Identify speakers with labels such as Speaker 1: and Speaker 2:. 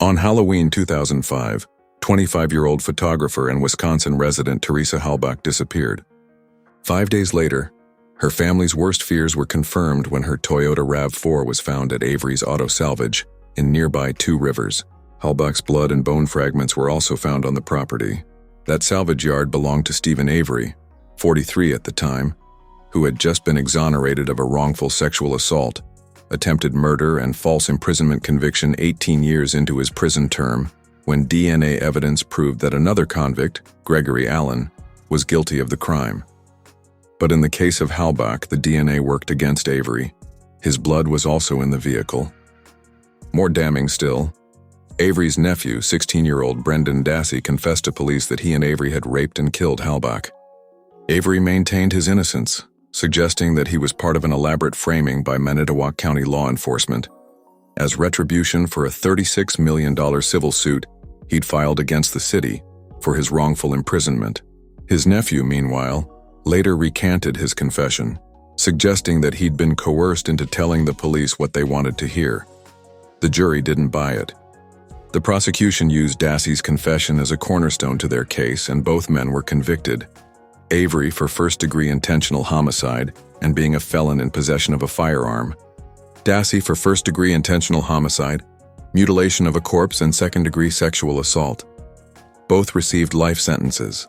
Speaker 1: On Halloween 2005, 25-year-old photographer and Wisconsin resident Teresa Halbach disappeared. 5 days later, her family's worst fears were confirmed when her Toyota RAV4 was found at Avery's Auto Salvage in nearby Two Rivers. Halbach's blood and bone fragments were also found on the property. That salvage yard belonged to Stephen Avery, 43 at the time, who had just been exonerated of a wrongful sexual assault, attempted murder, and false imprisonment conviction 18 years into his prison term, when DNA evidence proved that another convict, Gregory Allen, was guilty of the crime. But in the case of Halbach, the DNA worked against Avery. His blood was also in the vehicle. More damning still, Avery's nephew, 16-year-old Brendan Dassey, confessed to police that he and Avery had raped and killed Halbach. Avery maintained his innocence, suggesting that he was part of an elaborate framing by Manitowoc County law enforcement, as retribution for a $36 million civil suit he'd filed against the city for his wrongful imprisonment. His nephew, meanwhile, later recanted his confession, suggesting that he'd been coerced into telling the police what they wanted to hear. The jury didn't buy it. The prosecution used Dassey's confession as a cornerstone to their case, and both men were convicted. Avery for first-degree intentional homicide and being a felon in possession of a firearm. Dassey for first-degree intentional homicide, mutilation of a corpse, and second-degree sexual assault. Both received life sentences.